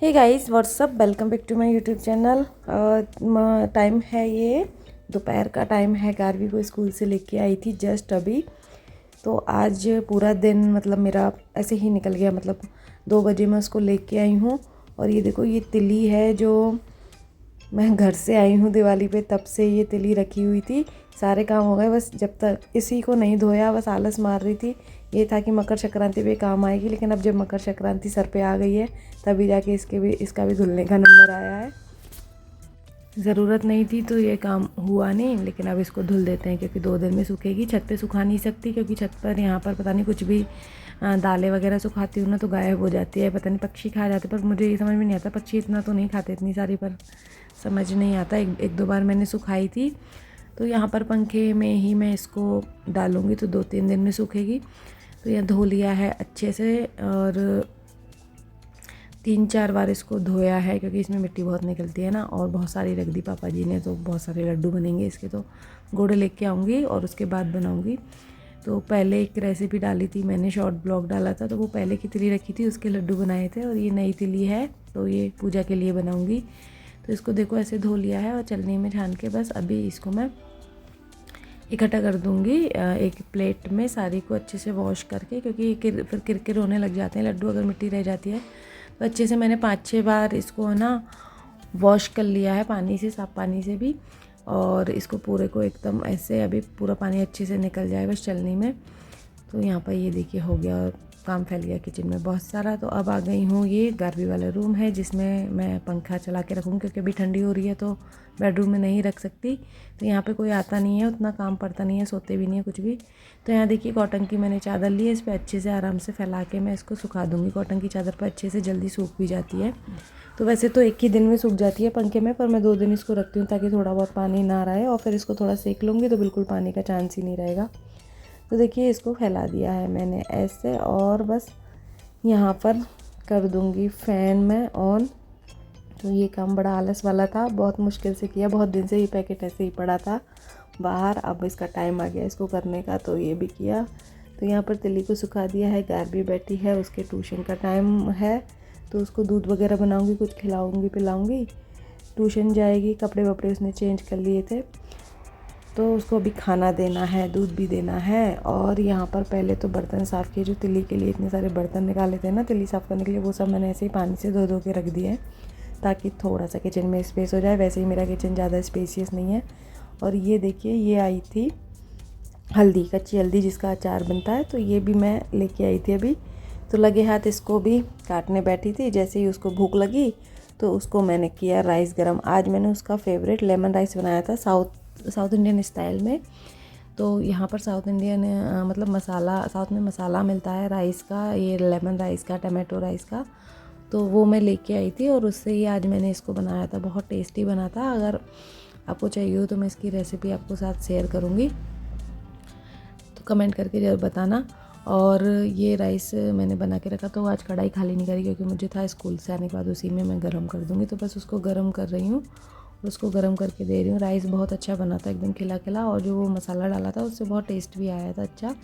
Hey guys what's up, welcome back to my YouTube channel. Time है ये दोपहर का टाइम है। गारवी को स्कूल से लेके आई थी जस्ट अभी। तो आज पूरा दिन मतलब मेरा ऐसे ही निकल गया। मतलब 2 बजे मैं उसको लेके आई हूँ। और ये देखो, ये तिली है जो मैं घर से आई हूँ दिवाली पे, तब से ये तिली रखी हुई थी। सारे काम हो गए, बस जब तक इसी को नहीं धोया बस आलस मार रही थी। ये था कि मकर संक्रांति पे काम आएगी, लेकिन अब जब मकर संक्रांति सर पे आ गई है तभी जाके इसका भी धुलने का नंबर आया है। ज़रूरत नहीं थी तो ये काम हुआ नहीं, लेकिन अब इसको धुल देते हैं क्योंकि 2 दिन में सूखेगी। छत पे सुखा नहीं सकती क्योंकि छत पर यहाँ पर पता नहीं कुछ भी दालें वगैरह सुखाती हूँ ना तो गायब हो जाती है। पता नहीं पक्षी खा जाते, पर मुझे ये समझ में नहीं आता, पक्षी इतना तो नहीं खाते इतनी सारी, पर समझ नहीं आता। एक दो बार मैंने सुखाई थी। तो यहाँ पर पंखे में ही मैं इसको डालूँगी तो 2-3 दिन में सूखेगी। तो यह धो लिया है अच्छे से और 3-4 बार इसको धोया है क्योंकि इसमें मिट्टी बहुत निकलती है ना। और बहुत सारी रख दी पापा जी ने, तो बहुत सारे लड्डू बनेंगे इसके। तो गुड़ लेके आऊँगी और उसके बाद बनाऊँगी। तो पहले एक रेसिपी डाली थी मैंने, शॉर्ट ब्लॉग डाला था, तो वो पहले की तिली रखी थी उसके लड्डू बनाए थे। और ये नई तिली है तो ये पूजा के लिए बनाऊँगी। तो इसको देखो ऐसे धो लिया है और चलनी में छान के बस अभी इसको मैं इकट्ठा कर दूँगी एक प्लेट में सारी को अच्छे से वॉश करके, क्योंकि फिर किरकिर होने लग जाते हैं लड्डू अगर मिट्टी रह जाती है। तो अच्छे से मैंने 5-6 बार इसको है ना वॉश कर लिया है पानी से, साफ़ पानी से भी। और इसको पूरे को एकदम ऐसे अभी पूरा पानी अच्छे से निकल जाए बस चलनी में। तो यहाँ पर ये देखिए हो गया और काम फैल गया किचन में बहुत सारा। तो अब आ गई हूँ, ये गारवी वाला रूम है जिसमें मैं पंखा चला के रखूँगी क्योंकि अभी ठंडी हो रही है तो बेडरूम में नहीं रख सकती। तो यहाँ पे कोई आता नहीं है, उतना काम पड़ता नहीं है, सोते भी नहीं है कुछ भी। तो यहाँ देखिए कॉटन की मैंने चादर ली है, इस पर अच्छे से आराम से फैला के मैं इसको सुखा दूँगी। कॉटन की चादर पर अच्छे से जल्दी सूख भी जाती है। तो वैसे तो एक ही दिन में सूख जाती है पंखे में, पर मैं 2 दिन इसको रखती हूँ ताकि थोड़ा बहुत पानी ना रहे। और फिर इसको थोड़ा सेक लूँगी तो बिल्कुल पानी का चांस ही नहीं रहेगा। तो देखिए इसको फैला दिया है मैंने ऐसे, और बस यहाँ पर कर दूँगी फ़ैन में ऑन। तो ये काम बड़ा आलस वाला था, बहुत मुश्किल से किया, बहुत दिन से ये पैकेट ऐसे ही पड़ा था बाहर। अब इसका टाइम आ गया इसको करने का, तो ये भी किया। तो यहाँ पर तिली को सुखा दिया है, गारवी बैठी है, उसके ट्यूशन का टाइम है तो उसको दूध वगैरह बनाऊँगी, कुछ खिलाऊँगी पिलाऊँगी। ट्यूशन जाएगी, कपड़े वपड़े उसने चेंज कर लिए थे तो उसको अभी खाना देना है, दूध भी देना है। और यहाँ पर पहले तो बर्तन साफ़ किए, जो तिली के लिए इतने सारे बर्तन निकाले थे ना तिली साफ़ करने के लिए, वो सब मैंने ऐसे ही पानी से धो के रख दिए हैं ताकि थोड़ा सा किचन में स्पेस हो जाए। वैसे ही मेरा किचन ज़्यादा स्पेसियस नहीं है। और ये देखिए ये आई थी हल्दी, कच्ची हल्दी जिसका अचार बनता है, तो ये भी मैं लेके आई थी अभी। तो लगे हाथ इसको भी काटने बैठी थी, जैसे ही उसको भूख लगी तो उसको मैंने किया राइस गरम। आज मैंने उसका फेवरेट लेमन राइस बनाया था साउथ इंडियन स्टाइल में। तो यहाँ पर साउथ इंडियन मतलब मसाला, साउथ में मसाला मिलता है राइस का, ये लेमन राइस का, टमाटो राइस का। तो वो मैं लेके आई थी और उससे ही आज मैंने इसको बनाया था। बहुत टेस्टी बना था। अगर आपको चाहिए हो तो मैं इसकी रेसिपी आपको साथ शेयर करूँगी, तो कमेंट करके ज़रूर बताना। और ये राइस मैंने बना के रखा, तो आज कढ़ाई खाली नहीं करी क्योंकि मुझे था स्कूल से आने के बाद उसी में मैं गर्म कर दूँगी। तो बस उसको गर्म कर रही हूँ, उसको गर्म करके दे रही हूँ। राइस बहुत अच्छा बना था, एकदम खिला खिला, और जो वो मसाला डाला था उससे बहुत टेस्ट भी आया था अच्छा।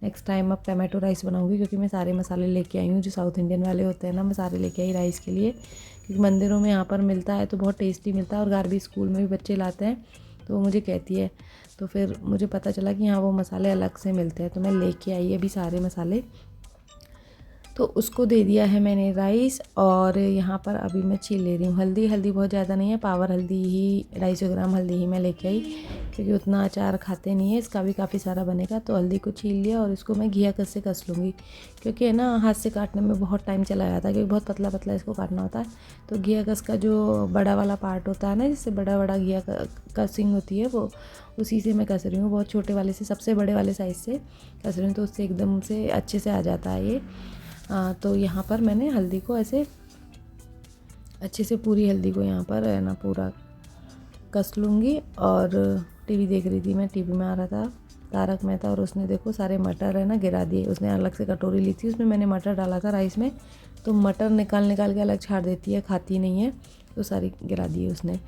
नेक्स्ट टाइम अब टमाटो राइस बनाऊँगी क्योंकि मैं सारे मसाले लेके आई हूँ जो साउथ इंडियन वाले होते हैं ना, मैं सारे लेके आई राइस के लिए, क्योंकि मंदिरों में यहाँ पर मिलता है तो बहुत टेस्टी मिलता है। और गारवी स्कूल में भी बच्चे लाते हैं तो वो मुझे कहती है, तो फिर मुझे पता चला कि यहाँ वो मसाले अलग से मिलते हैं, तो मैं लेके आई अभी सारे मसाले। तो उसको दे दिया है मैंने राइस। और यहाँ पर अभी मैं छील ले रही हूँ हल्दी बहुत ज़्यादा नहीं है, पावर हल्दी ही 250 ग्राम हल्दी ही मैं लेके आई क्योंकि उतना अचार खाते नहीं है, इसका भी काफ़ी सारा बनेगा। तो हल्दी को छील लिया और इसको मैं घिया कस से कस लूँगी, क्योंकि है ना हाथ से काटने में बहुत टाइम चला जाता है क्योंकि बहुत पतला पतला इसको काटना होता है। तो घिया कस का जो बड़ा वाला पार्ट होता है ना, जिससे बड़ा घिया कसिंग होती है, वो उसी से मैं कस रही हूँ। बहुत छोटे वाले से, सबसे बड़े वाले साइज़ से कस रही हूँ, तो उससे एकदम से अच्छे से आ जाता है ये। तो यहाँ पर मैंने हल्दी को ऐसे अच्छे से पूरी हल्दी को यहाँ पर है ना पूरा कस लूँगी। और टीवी देख रही थी मैं, टीवी में आ रहा था तारक मेहता, और उसने देखो सारे मटर है ना गिरा दिए। उसने अलग से कटोरी ली थी, उसमें मैंने मटर डाला था राइस में, तो मटर निकाल के अलग छाड़ देती है, खाती नहीं है, तो सारी गिरा दी उसने।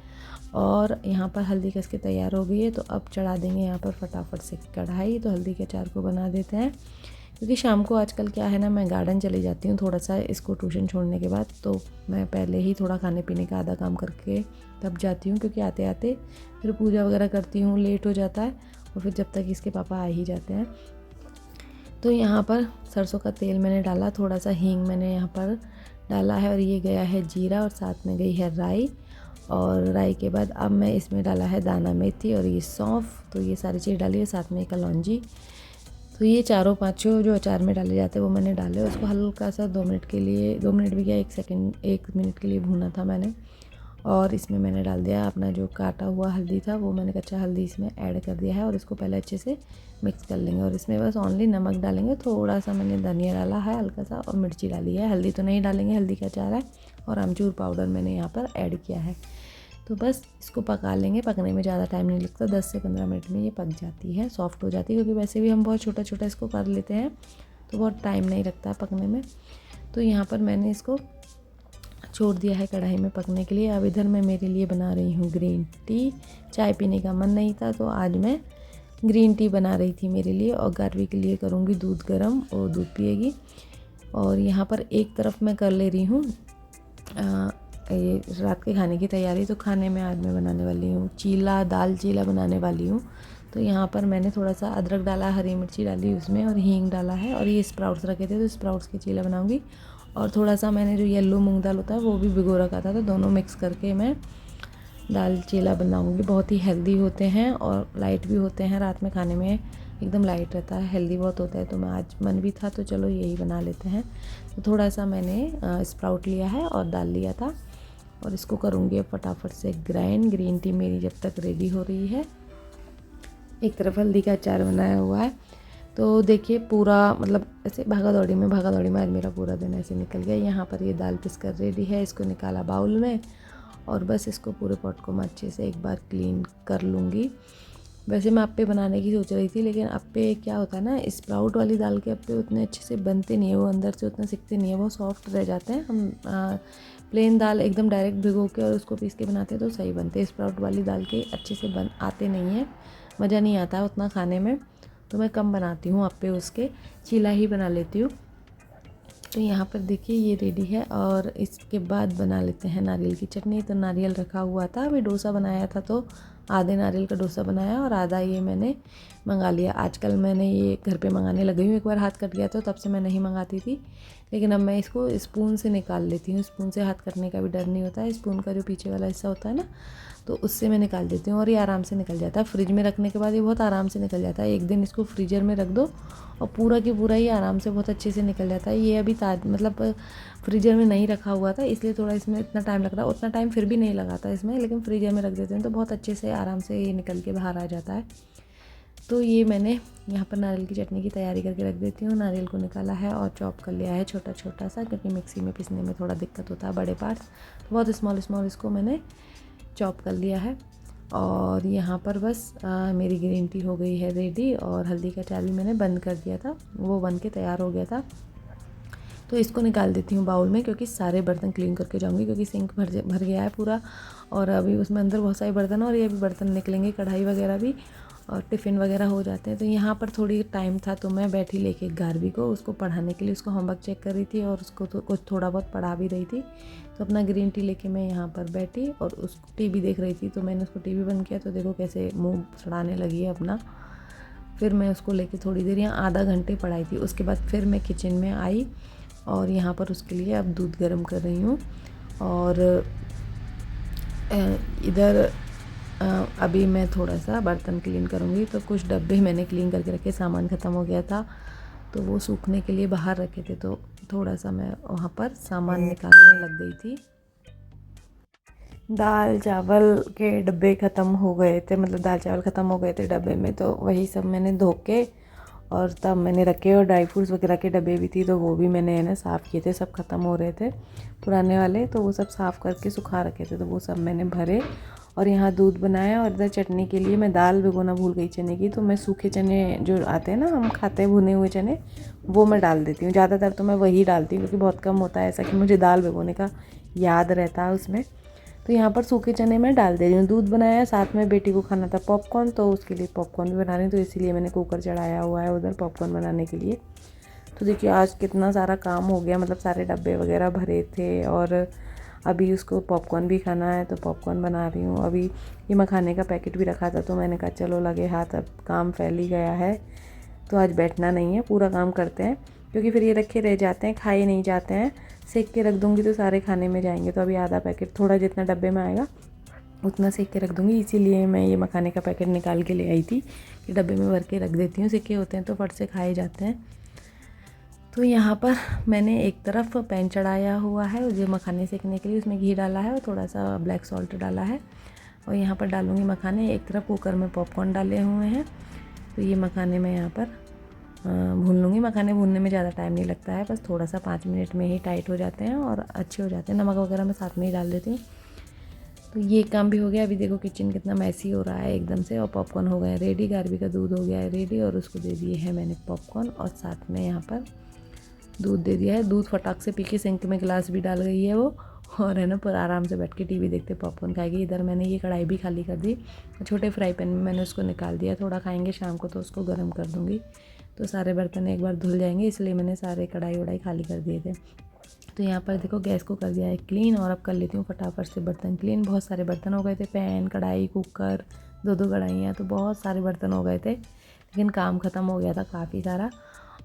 और यहाँ पर हल्दी कस के तैयार हो गई है, तो अब चढ़ा देंगे यहाँ पर फटाफट से कढ़ाई। तो हल्दी के अचार को बना देते हैं। क्योंकि शाम को आजकल क्या है ना, मैं गार्डन चली जाती हूँ थोड़ा सा इसको ट्यूशन छोड़ने के बाद, तो मैं पहले ही थोड़ा खाने पीने का आधा काम करके तब जाती हूँ, क्योंकि आते आते फिर पूजा वगैरह करती हूँ, लेट हो जाता है, और फिर जब तक इसके पापा आ ही जाते हैं। तो यहाँ पर सरसों का तेल मैंने डाला, थोड़ा सा हींग मैंने यहाँ पर डाला है, और ये गया है जीरा, और साथ में गई है राई, और राई के बाद अब मैं इसमें डाला है दाना मेथी और ये सौंफ। तो ये सारी चीज़ डाली है, साथ में कलौंजी। तो ये चारों पाँचों जो अचार में डाले जाते हैं वो मैंने डाले। उसको हल्का सा 2 मिनट के लिए, 2 मिनट भी क्या, 1 मिनट के लिए भूना था मैंने। और इसमें मैंने डाल दिया अपना जो काटा हुआ हल्दी था, वो मैंने कच्चा हल्दी इसमें ऐड कर दिया है, और इसको पहले अच्छे से मिक्स कर लेंगे। और इसमें बस ओनली नमक डालेंगे, थोड़ा सा मैंने धनिया डाला है हल्का सा, और मिर्ची डाली है। हल्दी तो नहीं डालेंगे, हल्दी का अचार है। और आमचूर पाउडर मैंने यहाँ पर ऐड किया है। तो बस इसको पका लेंगे। पकने में ज़्यादा टाइम नहीं लगता, 10 से 15 मिनट में ये पक जाती है, सॉफ्ट हो जाती है, क्योंकि वैसे भी हम बहुत छोटा छोटा इसको कर लेते हैं, तो बहुत टाइम नहीं लगता पकने में। तो यहाँ पर मैंने इसको छोड़ दिया है कढ़ाई में पकने के लिए। अब इधर मैं मेरे लिए बना रही हूँ ग्रीन टी। चाय पीने का मन नहीं था, तो आज मैं ग्रीन टी बना रही थी मेरे लिए, और गार्वी के लिए करूँगी दूध गर्म, और दूध पिएगी। और यहाँ पर एक तरफ मैं कर ले रही हूँ ये रात के खाने की तैयारी। तो खाने में आज मैं बनाने वाली हूँ चीला, दाल चीला बनाने वाली हूँ। तो यहाँ पर मैंने थोड़ा सा अदरक डाला, हरी मिर्ची डाली उसमें, और हींग डाला है, और ये स्प्राउट्स रखे थे, तो स्प्राउट्स के चीला बनाऊँगी। और थोड़ा सा मैंने जो येलो मूंग दाल होता है वो भी भिगो रखा था, तो दोनों मिक्स करके मैं दाल चीला बनाऊँगी। बहुत ही हेल्दी होते हैं और लाइट भी होते हैं, रात में खाने में एकदम लाइट रहता है, हेल्दी बहुत होता है। तो मैं आज मन भी था, तो चलो यही बना लेते हैं। तो थोड़ा सा मैंने स्प्राउट लिया है और दाल लिया था, और इसको करूँगी अब फटाफट से ग्राइंड। ग्रीन टी मेरी जब तक रेडी हो रही है। एक तरफ हल्दी का अचार बनाया हुआ है। तो देखिए पूरा मतलब ऐसे भागा दौड़ी में आज मेरा पूरा दिन ऐसे निकल गया। यहाँ पर ये दाल पिस कर रेडी है, इसको निकाला बाउल में, और बस इसको पूरे पॉट को मैं अच्छे से एक बार क्लीन कर लूँगी। वैसे मैं अप्पे बनाने की सोच रही थी, लेकिन अप्पे क्या होता है ना, स्प्राउट वाली दाल के अप्पे उतने अच्छे से बनते नहीं है, वो अंदर से उतना सिकते नहीं है, वो सॉफ्ट रह जाते हैं। हम प्लेन दाल एकदम डायरेक्ट भिगो के और उसको पीस के बनाते हैं तो सही बनते हैं। स्प्राउट वाली दाल के अच्छे से बन आते नहीं हैं, मज़ा नहीं आता है उतना खाने में, तो मैं कम बनाती हूँ अप्पे, उसके चीला ही बना लेती हूँ। तो यहाँ पर देखिए ये रेडी है, और इसके बाद बना लेते हैं नारियल की चटनी। तो नारियल रखा हुआ था, अभी डोसा बनाया था, तो आधे नारियल का डोसा बनाया, और आधा ये मैंने मंगा लिया। आजकल मैंने ये घर पे मंगाने लगी हूँ, एक बार हाथ कट गया था तब से मैं नहीं मंगाती थी, लेकिन अब मैं इसको स्पून से निकाल लेती हूँ। स्पून से हाथ कटने का भी डर नहीं होता है, स्पून का जो पीछे वाला हिस्सा होता है ना, तो उससे मैं निकाल देती हूँ, और ये आराम से निकल जाता है। फ्रिज में रखने के बाद ये बहुत आराम से निकल जाता है। एक दिन इसको फ्रीजर में रख दो और पूरा की पूरा ही आराम से बहुत अच्छे से निकल जाता है। ये अभी मतलब फ्रीजर में नहीं रखा हुआ था, इसलिए थोड़ा इसमें इतना टाइम लग रहा है। उतना टाइम फिर भी नहीं लगा था इसमें, लेकिन फ्रीजर में रख देते हैं तो बहुत अच्छे से आराम से ये निकल के बाहर आ जाता है। तो ये मैंने यहाँ पर नारियल की चटनी की तैयारी करके रख देती हूँ। नारियल को निकाला है और चॉप कर लिया है छोटा छोटा सा, क्योंकि मिक्सी में पीसने में थोड़ा दिक्कत होता है बड़े पार्ट्स, तो बहुत स्मॉल इसको मैंने चॉप कर लिया है। और यहाँ पर बस मेरी ग्रीन टी हो गई है रेडी, और हल्दी का चाय भी मैंने बंद कर दिया था, वो बन के तैयार हो गया था। तो इसको निकाल देती हूँ बाउल में, क्योंकि सारे बर्तन क्लीन करके जाऊँगी, क्योंकि सिंक भर गया है पूरा, और अभी उसमें अंदर बहुत सारे बर्तन, और ये भी बर्तन निकलेंगे, कढ़ाई वगैरह भी, और टिफ़िन वगैरह हो जाते हैं। तो यहाँ पर थोड़ी टाइम था, तो मैं बैठी लेके गार्वी को, उसको पढ़ाने के लिए, उसको होमवर्क चेक कर रही थी, और उसको तो कुछ थोड़ा बहुत पढ़ा भी रही थी। तो अपना ग्रीन टी लेके मैं यहाँ पर बैठी और उसको टीवी देख रही थी। तो मैंने उसको टीवी बंद किया, तो देखो कैसे मुँह सड़ाने लगी है अपना। फिर मैं उसको लेके थोड़ी देर यहाँ आधा घंटे पढ़ाई थी। उसके बाद फिर मैं किचन में आई, और यहाँ पर उसके लिए अब दूध गर्म कर रही हूँ। और इधर अभी मैं थोड़ा सा बर्तन क्लीन करूँगी। तो कुछ डब्बे मैंने क्लीन करके रखे, सामान ख़त्म हो गया था, तो वो सूखने के लिए बाहर रखे थे, तो थोड़ा सा मैं वहाँ पर सामान निकालने लग गई थी। दाल चावल के डब्बे ख़त्म हो गए थे, मतलब दाल चावल ख़त्म हो गए थे डब्बे में, तो वही सब मैंने धो के और तब मैंने रखे। और ड्राई फ्रूट्स वगैरह के डब्बे भी थी, तो वो भी मैंने है ना साफ़ किए थे, सब ख़त्म हो रहे थे पुराने वाले, तो वो सब साफ़ करके सुखा रखे थे, तो वो सब मैंने भरे। और यहाँ दूध बनाया, और इधर चटनी के लिए मैं दाल भिगोना भूल गई चने की, तो मैं सूखे चने जो आते हैं ना, हम खाते हैं भुने हुए चने, वो मैं डाल देती हूँ। ज़्यादातर तो मैं वही डालती हूँ, क्योंकि बहुत कम होता है ऐसा कि मुझे दाल भिगोने का याद रहता है उसमें। तो यहाँ पर सूखे चने मैं डाल दे रही हूँ। दूध बनाया, साथ में बेटी को खाना था पॉपकॉर्न, तो उसके लिए पॉपकॉर्न भी बना रही हूँ, तो इसीलिए मैंने कुकर चढ़ाया हुआ है उधर पॉपकॉर्न बनाने के लिए। तो देखिए आज कितना सारा काम हो गया, मतलब सारे डब्बे वगैरह भरे थे और अभी उसको पॉपकॉर्न भी खाना है तो पॉपकॉर्न बना रही हूँ। अभी ये मखाने का पैकेट भी रखा था तो मैंने कहा चलो लगे हाथ, अब काम फैल ही गया है तो आज बैठना नहीं है, पूरा काम करते हैं, क्योंकि फिर ये रखे रह जाते हैं, खाए नहीं जाते हैं। सेक के रख दूँगी तो सारे खाने में जाएंगे। तो अभी आधा पैकेट, थोड़ा जितना डब्बे में आएगा उतना सेक के रख दूँगी। इसीलिए मैं ये मखाने का पैकेट निकाल के ले आई थी कि डब्बे में भर के रख देती हूँ, सेके होते हैं तो फट से खाए जाते हैं। तो यहाँ पर मैंने एक तरफ पैन चढ़ाया हुआ है जो मखाने सेकने के लिए, उसमें घी डाला है और थोड़ा सा ब्लैक सॉल्ट डाला है और यहाँ पर डालूँगी मखाने। एक तरफ कुकर में पॉपकॉर्न डाले हुए हैं तो ये मखाने मैं यहाँ पर भून लूँगी। मखाने भूनने में ज़्यादा टाइम नहीं लगता है, बस थोड़ा सा 5 मिनट में ही टाइट हो जाते हैं और अच्छे हो जाते हैं। नमक वगैरह मैं साथ में ही डाल देती हूँ। तो ये काम भी हो गया। अभी देखो किचन कितना मैसी हो रहा है एकदम से, और पॉपकॉर्न हो गए रेडी, गार्बी का दूध हो गया है रेडी और उसको दे दिए है मैंने पॉपकॉर्न और साथ में यहाँ पर दूध दे दिया है। दूध फटाक से पी के सिंक में गिलास भी डाल गई है वो, और है ना पर आराम से बैठ के टीवी देखते पॉपकॉर्न खाएगी। इधर मैंने ये कढ़ाई भी खाली कर दी, छोटे फ्राई पैन में मैंने उसको निकाल दिया। थोड़ा खाएंगे शाम को तो उसको गर्म कर दूँगी, तो सारे बर्तन एक बार धुल जाएंगे, इसलिए मैंने सारे कढ़ाई वढ़ाई खाली कर दिए थे। तो यहाँ पर देखो गैस को कर दिया है क्लीन और अब कर लेती हूँ फटाफट से बर्तन क्लीन। बहुत सारे बर्तन हो गए थे, पैन, कढ़ाई, कुकर, दो कढ़ाइयाँ, तो बहुत सारे बर्तन हो गए थे, लेकिन काम ख़त्म हो गया था काफ़ी सारा।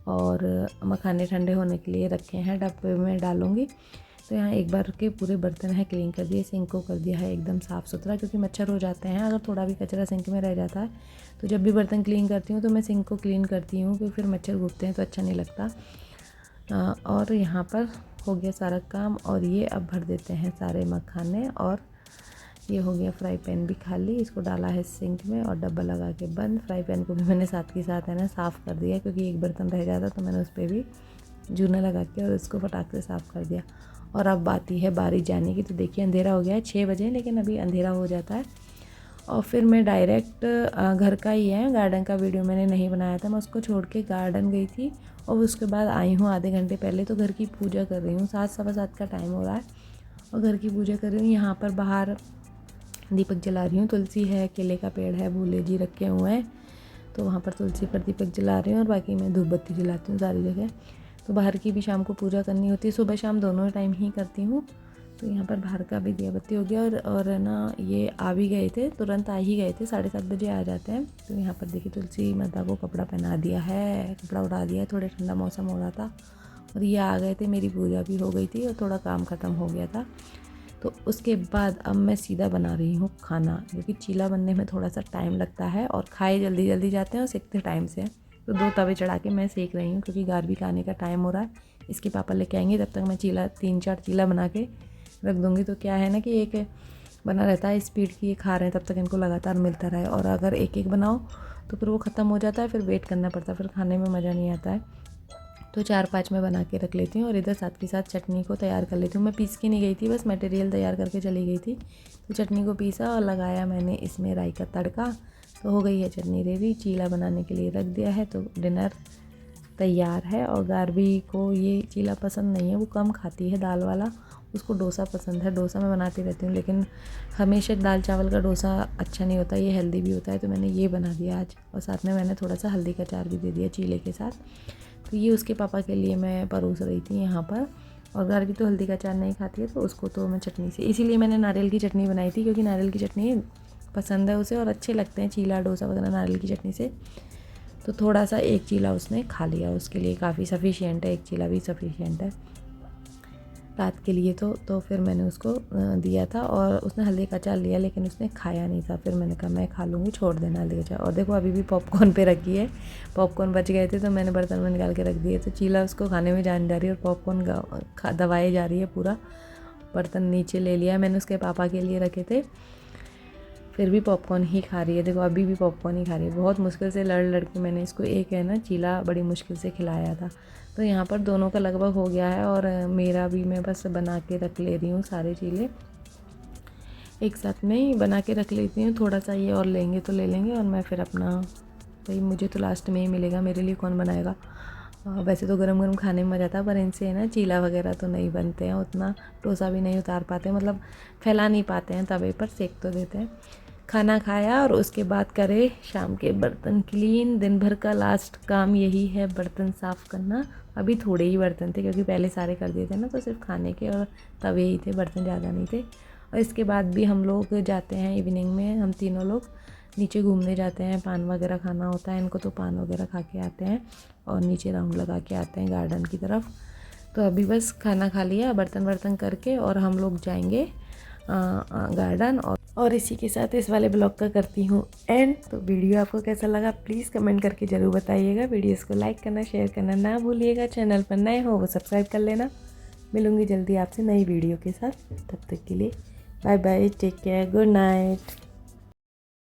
और मखाने ठंडे होने के लिए रखे हैं, डब्बे में डालूँगी। तो यहाँ एक बार के पूरे बर्तन है क्लीन कर दिए, सिंक को कर दिया है एकदम साफ़ सुथरा, क्योंकि मच्छर हो जाते हैं अगर थोड़ा भी कचरा सिंक में रह जाता है। तो जब भी बर्तन क्लीन करती हूँ तो मैं सिंक को क्लीन करती हूँ, क्योंकि फिर मच्छर घूमते हैं तो अच्छा नहीं लगता। और यहाँ पर हो गया सारा काम और ये अब भर देते हैं सारे मखाने। और ये हो गया फ्राई पैन भी खाली, इसको डाला है सिंक में और डब्बा लगा के बंद। फ्राई पैन को भी मैंने साथ के साथ है ना साफ़ कर दिया, क्योंकि एक बर्तन रह जाता तो मैंने उस पर भी जूना लगा के और इसको फटाक से साफ़ कर दिया। और अब आती है बारी जाने की। तो देखिए अंधेरा हो गया है, 6 बजे, लेकिन अभी अंधेरा हो जाता है। और फिर मैं डायरेक्ट घर का ही है, गार्डन का वीडियो मैंने नहीं बनाया था, मैं उसको छोड़ के गार्डन गई थी और उसके बाद आई हूँ आधे घंटे पहले। तो घर की पूजा कर रही हूँ, 7 सवा 7 का टाइम हो रहा है और घर की पूजा कर रही हूँ। यहाँ पर बाहर दीपक जला रही हूँ, तुलसी है, केले का पेड़ है, भोले जी रखे हुए हैं, तो वहाँ पर तुलसी पर दीपक जला रही हूँ और बाकी मैं धूप बत्ती जलाती हूँ सारी जगह। तो बाहर की भी शाम को पूजा करनी होती है, सुबह शाम दोनों टाइम ही करती हूँ। तो यहाँ पर बाहर का भी दिया बत्ती हो गया और है ना ये आ भी गए थे, तुरंत आ ही गए थे, 7:30 बजे आ जाते हैं। तो यहाँ पर देखिए तुलसी माता को कपड़ा पहना दिया है, कपड़ा उड़ा दिया है, थोड़ा ठंडा मौसम हो रहा था और ये आ गए थे, मेरी पूजा भी हो गई थी और थोड़ा काम ख़त्म हो गया था। तो उसके बाद अब मैं सीधा बना रही हूँ खाना, क्योंकि चीला बनने में थोड़ा सा टाइम लगता है और खाए जल्दी जल्दी जाते हैं और सेकते टाइम से। तो 2 तवे चढ़ा के मैं सेक रही हूँ, क्योंकि गार्बी का आने का टाइम हो रहा है, इसके पापा लेके आएंगे, तब तक मैं चीला 3-4 चीला बना के रख दूँगी। तो क्या है ना कि एक बना रहता है स्पीड की, ये खा रहे हैं तब तक इनको लगातार मिलता रहे। और अगर एक एक बनाओ तो फिर वो ख़त्म हो जाता है, फिर वेट करना पड़ता है, फिर खाने में मज़ा नहीं आता है। तो 4-5 मैं बना के रख लेती हूँ और इधर साथ के साथ चटनी को तैयार कर लेती हूँ। मैं पीस के नहीं गई थी, बस मटेरियल तैयार करके चली गई थी। तो चटनी को पीसा और लगाया मैंने इसमें राई का तड़का, तो हो गई है चटनी रेडी। चीला बनाने के लिए रख दिया है, तो डिनर तैयार है। और गार्बी को ये चीला पसंद नहीं है, वो कम खाती है दाल वाला, उसको डोसा पसंद है। डोसा मैं बनाती रहती हूँ, लेकिन हमेशा दाल चावल का डोसा अच्छा नहीं होता, ये हेल्दी भी होता है, तो मैंने ये बना दिया आज। और साथ में मैंने थोड़ा सा हल्दी का अचार भी दे दिया चीले के साथ। तो ये उसके पापा के लिए मैं परोस रही थी यहाँ पर। और गार्बी तो हल्दी का अचार नहीं खाती है, तो उसको तो मैं चटनी से, इसीलिए मैंने नारियल की चटनी बनाई थी, क्योंकि नारियल की चटनी पसंद है उसे और अच्छे लगते हैं चीला डोसा वगैरह नारियल की चटनी से। तो थोड़ा सा एक चीला उसने खा लिया, उसके लिए काफ़ी सफिशिएंट है, एक चीला भी सफिशिएंट है रात के लिए। तो फिर मैंने उसको दिया था और उसने हल्दी का अचार लिया, लेकिन उसने खाया नहीं था। फिर मैंने कहा मैं खा लूँगी, छोड़ देना हल्दी का अचार। और देखो अभी भी पॉपकॉर्न पे रखी है, पॉपकॉर्न बच गए थे तो मैंने बर्तन में निकाल के रख दिए। तो चीला उसको खाने में जान जा रही है और पॉपकॉर्न दबाई जा रही है, पूरा बर्तन नीचे ले लिया। मैंने उसके पापा के लिए रखे थे, फिर भी पॉपकॉर्न ही खा रही है। देखो अभी भी पॉपकॉर्न ही खा रही है, बहुत मुश्किल से लड़ के मैंने इसको एक है ना चीला बड़ी मुश्किल से खिलाया था। तो यहाँ पर दोनों का लगभग हो गया है और मेरा भी मैं बस बना के रख ले रही हूँ, सारे चीले एक साथ में ही बना के रख लेती हूँ। थोड़ा सा ये और लेंगे तो ले लेंगे और मैं फिर अपना, भाई मुझे तो लास्ट में ही मिलेगा, मेरे लिए कौन बनाएगा। वैसे तो गरम गरम खाने में मज़ा आता है, पर इनसे ना चीला वगैरह तो नहीं बनते हैं उतना, डोसा भी नहीं उतार पाते, मतलब फैला नहीं पाते हैं तवे पर, सेक तो देते हैं। खाना खाया और उसके बाद करे शाम के बर्तन क्लीन। दिन भर का लास्ट काम यही है, बर्तन साफ़ करना। अभी थोड़े ही बर्तन थे क्योंकि पहले सारे कर दिए थे ना, तो सिर्फ खाने के और तवे ही थे, बर्तन ज़्यादा नहीं थे। और इसके बाद भी हम लोग जाते हैं इवनिंग में, हम तीनों लोग नीचे घूमने जाते हैं। पान वगैरह खाना होता है इनको, तो पान वगैरह खा के आते हैं और नीचे राउंड लगा के आते हैं गार्डन की तरफ। तो अभी बस खाना खा लिया, बर्तन वर्तन करके और हम लोग जाएंगे गार्डन। और इसी के साथ इस वाले ब्लॉग का करती हूँ एंड। तो वीडियो आपको कैसा लगा प्लीज़ कमेंट करके ज़रूर बताइएगा। वीडियोस को लाइक करना, शेयर करना ना भूलिएगा। चैनल पर नए हो वो सब्सक्राइब कर लेना। मिलूँगी जल्दी आपसे नई वीडियो के साथ, तब तक के लिए bye bye, take care, good night.